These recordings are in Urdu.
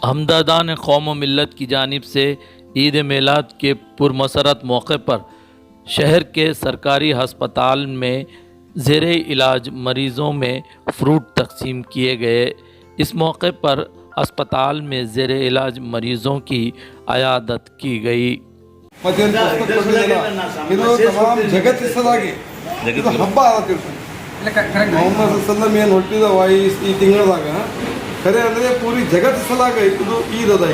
ہمدردان قوم و ملت کی جانب سے عید میلاد کے پرمسرت موقع پر شہر کے سرکاری ہسپتال میں زیر علاج مریضوں میں فروٹ تقسیم کیے گئے۔ اس موقع پر ہسپتال میں زیر علاج مریضوں کی عیادت کی گئی۔ ಇದು ತಮಾಮ್ ಜಗತ್ತಿಸಲಾಗಿ ಇದು ಹಬ್ಬ ಆಗತ್ತಿರ್ತದೆ. ಮೊಹಮ್ಮದ್ ಸಲ್ಲಂ ಏನು ಹುಟ್ಟಿದವ ಈ ತಿಂಗಳದಾಗ ಖರೆ ಅಂದರೆ ಪೂರಿ ಜಗತ್ತಿಸಲಾಗ ಇದು ಈದ್ ಅದ,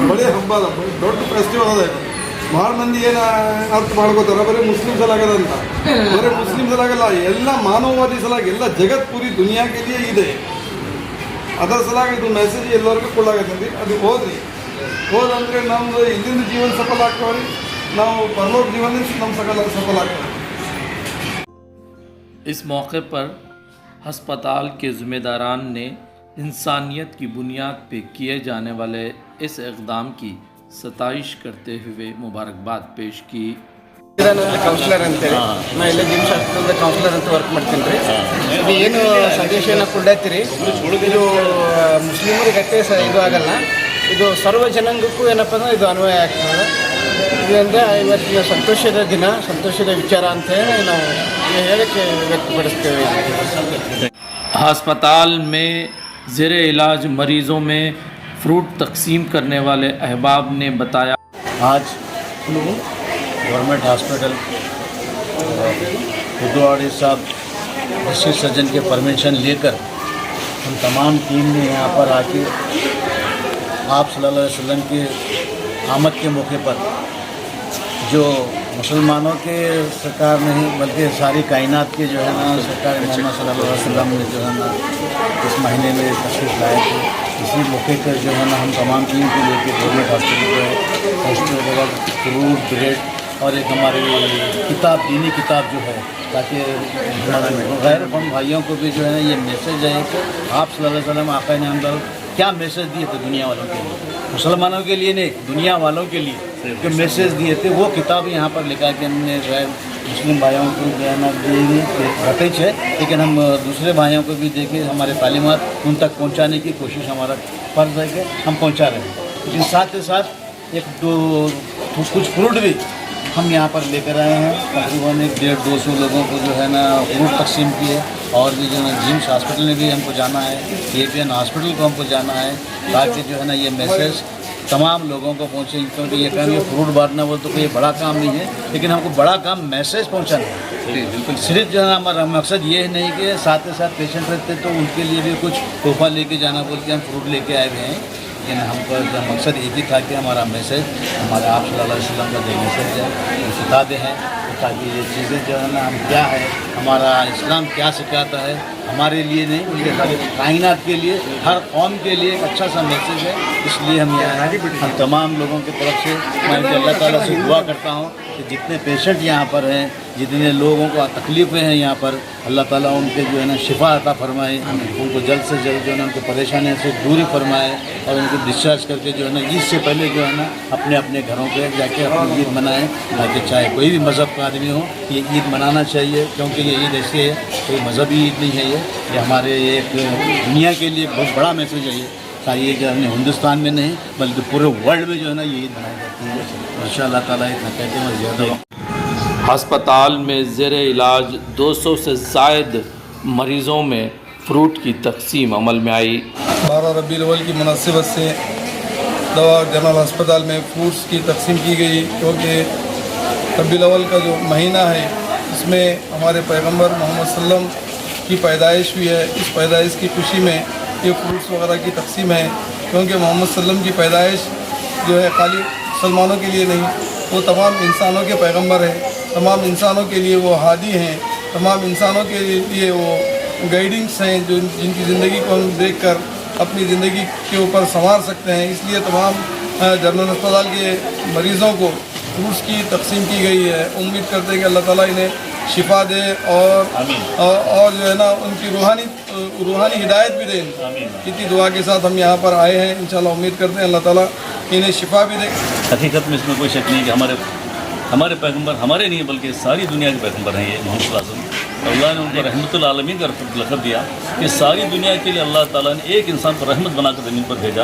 ಬರೀ ಹಬ್ಬ ಅದ, ದೊಡ್ಡ ಫೆಸ್ಟಿವಲ್ ಅದ. ಭಾಳ ಮಂದಿ ಏನು ಅರ್ಥ ಮಾಡ್ಕೋತಾರ ಬರೀ ಮುಸ್ಲಿಂ ಸಲಾಗದ ಅಂತ. ಬರೀ ಮುಸ್ಲಿಂ ಸಲಾಗಲ್ಲ, ಎಲ್ಲ ಮಾನವವಾದಿ ಸಲಾಗಿ ಎಲ್ಲ ಜಗತ್ ಪೂರಿ ದುನಿಯಾಕ್ಕೆ ಇದೆ. ಅದರ ಸಲಾಗಿ ಇದು ಮೆಸೇಜ್ ಎಲ್ಲರಿಗೂ ಕೊಡಲಾಗತ್ತಂడి. ಅದು ಹೋದಂದ್ರೆ ನಮ್ಮದು ಇಲ್ಲಿಂದ ಜೀವನ ಸಫಲ ಆಗ್ತಾವ್ರಿ, ನಾವು ಪರಲೋಕ ಜೀವನ ನಮ್ಮ ಸಫಲ ಆಗ್ತದೆ। اس موقع پر ہسپتال کے ذمہ داران نے انسانیت کی بنیاد پہ کیے جانے والے اس اقدام کی ستائش کرتے ہوئے مبارکباد پیش کی۔ ಕೌನ್ಸಿಲರ್ ಅಂತೇಳಿ ನಾ ಇಲ್ಲೇ ಜಿಮ್ ಶಾಸ್ತ್ರದ ಕೌನ್ಸಿಲರ್ ಅಂತ ವರ್ಕ್ ಮಾಡ್ತೀನಿ ರೀ. ಇದು ಏನು ಸಂದೇಶನ ಕೊಡ್ಲತ್ತೀರಿ, ಇದು ಮುಸ್ಲಿಮರಿಗೆ ಅಷ್ಟೇ ಇದು ಆಗಲ್ಲ, ಇದು ಸರ್ವ ಜನಾಂಗಕ್ಕೂ ಏನಪ್ಪ ಅಂದ್ರೆ ಇದು ಅನ್ವಯ ಆಗ್ತದೆ. ಇದರಿಂದ ಇವತ್ತಿನ ಸಂತೋಷದ ದಿನ, ಸಂತೋಷದ ವಿಚಾರ ಅಂತ ಹೇಳಿ ನಾವು ಹೇಳಕ್ಕೆ ವ್ಯಕ್ತಪಡಿಸ್ತೇವೆ। ہسپتال میں زیر علاج مریضوں میں فروٹ تقسیم کرنے والے احباب نے بتایا، آج گورنمنٹ ہاسپٹل بدوواڑی صاحب ڈسٹرکٹ سرجن کے پرمیشن لے کر ہم تمام ٹیم نے یہاں پر آ کے آپ صلی اللہ علیہ وسلم کی آمد کے موقع پر جو مسلمانوں کے سرکار نہیں بلکہ ساری کائنات کے جو ہے نا سرکار محمد صلی اللہ علیہ وسلم نے جو ہے نا اس مہینے میں تشریف لائے تھے، اسی موقع پر جو ہے نا ہم تمام ٹیم کو لے کے گورنمنٹ ہاسپٹل کے بعد فروٹ بریڈ اور ایک ہماری کتاب، دینی کتاب جو ہے، تاکہ غیر قوم بھائیوں کو بھی جو ہے نا یہ میسیج ہے کہ آپ صلی اللہ علیہ وسلم آقا نامدار کیا میسیج دیے تھے دنیا والوں کے لیے، مسلمانوں کے لیے نہیں، دنیا والوں کے لیے جو میسیج دیے تھے، وہ کتاب یہاں پر لکھا کہ ہم نے غیر مسلم بھائیوں کو جو ہے نا رتج ہے، لیکن ہم دوسرے بھائیوں کو بھی دیکھیں، ہمارے تعلیمات ان تک پہنچانے کی کوشش ہمارا فرض ہے کہ ہم پہنچا رہے ہیں۔ لیکن ساتھ کے ساتھ کچھ فروٹ بھی ہم یہاں پر لے کر آئے ہیں، تقریباً 150-200 لوگوں کو جو ہے نا فروٹ تقسیم کیے، اور بھی جو ہے جمس ہاسپٹل میں بھی ہم کو جانا ہے، KPN ہاسپٹل کو ہم کو جانا ہے، تاکہ جو ہے نا یہ میسیج تمام لوگوں کو پہنچے، کیونکہ یہ کام یہ فروٹ بانٹنا وہ تو کوئی بڑا کام نہیں ہے، لیکن ہم کو بڑا کام میسیج پہنچانا ہے۔ بالکل صرف جو ہے نا ہمارا مقصد یہ نہیں کہ ساتھ کے ساتھ پیشنٹ رہتے تو ان کے لیے بھی کچھ تحفہ لے کے جانا بول کے ہم فروٹ لے کے آئے ہوئے ہیں، لیکن ہم کو مقصد ایک ہی تھا کہ ہمارا میسیج ہمارے آپ صلی اللہ علیہ وسلم کا جو میسیج ہے وہ کتابیں ہیں، تاکہ یہ چیزیں جو ہے نا ہم کیا ہے، ہمارا اسلام کیا سکھاتا ہے، ہمارے لیے نہیں بلکہ ساری کائنات کے لیے، ہر قوم کے لیے ایک اچھا سا میسیج ہے، اس لیے ہم یہاں ہیں۔ ہم تمام لوگوں کی طرف سے میں اللہ تعالیٰ سے دعا کرتا ہوں کہ جتنے پیشنٹ یہاں پر ہیں، جتنے لوگوں کو تکلیفیں ہیں یہاں پر، اللہ تعالیٰ ان کے جو ہے نا شفا عطا فرمائے، ان کو جلد سے جلد جو ہے نا ان کو پریشانیوں سے دوری فرمائے، اور ان کو ڈسچارج کر کے جو ہے نا عید سے پہلے جو ہے نا اپنے اپنے گھروں پہ جا کے اپنی عید منائیں، تاکہ چاہے کوئی بھی مذہب کا آدمی ہو یہ عید منانا چاہیے، کیونکہ یہ عید ایسی ہے، کوئی مذہبی عید نہیں ہے، یہ ہمارے ایک دنیا کے لیے بہت بڑا میسیج ہے، یہ یہ جو ہم نے ہندوستان میں نہیں بلکہ پورے ورلڈ میں جو ہے نا یہ عید منائی جاتی ہے۔ ان شاء اللہ تعالیٰ اتنا کہتے ہیں زیادہ۔ ہسپتال میں زیر علاج 200 سے زائد مریضوں میں فروٹ کی تقسیم عمل میں آئی۔ 12 ربیع الاول کی مناسبت سے دوا جنرل ہسپتال میں فروٹس کی تقسیم کی گئی، کیونکہ ربیع الاول کا جو مہینہ ہے اس میں ہمارے پیغمبر محمد صلی اللہ علیہ وسلم کی پیدائش ہوئی ہے، اس پیدائش کی خوشی میں یہ فروٹس وغیرہ کی تقسیم ہے، کیونکہ محمد صلی اللہ علیہ وسلم کی پیدائش جو ہے خالی مسلمانوں کے لیے نہیں، وہ تمام انسانوں کے پیغمبر ہیں، تمام انسانوں کے لیے وہ ہادی ہیں، تمام انسانوں کے لیے وہ گائیڈنگس ہیں، جو جن کی زندگی کو ہم دیکھ کر اپنی زندگی کے اوپر سنوار سکتے ہیں۔ اس لیے تمام جنرل ہسپتال کے مریضوں کو فروٹس کی تقسیم کی گئی ہے۔ امید کرتے ہیں کہ اللہ تعالیٰ انہیں شفا دے اور جو ہے نا ان کی روحانی ہدایت بھی دے۔ اتنی دعا کے ساتھ ہم یہاں پر آئے ہیں، انشاءاللہ امید کرتے ہیں اللہ تعالیٰ انہیں شفا بھی دے۔ حقیقت میں اس میں کوئی شک نہیں کہ ہمارے پیغمبر ہمارے نہیں بلکہ ساری دنیا کے پیغمبر ہیں یہ محمد صلی اللہ علیہ وسلم۔ اللہ نے ان کو رحمت العالمین کا لقب دیا کہ ساری دنیا کے لیے اللہ تعالیٰ نے ایک انسان کو رحمت بنا کر زمین پر بھیجا،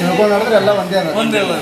ತಿಳ್ಕೊಂಡು ನಡೆದ್ರೆ ಎಲ್ಲ ಒಂದೇ ಅದ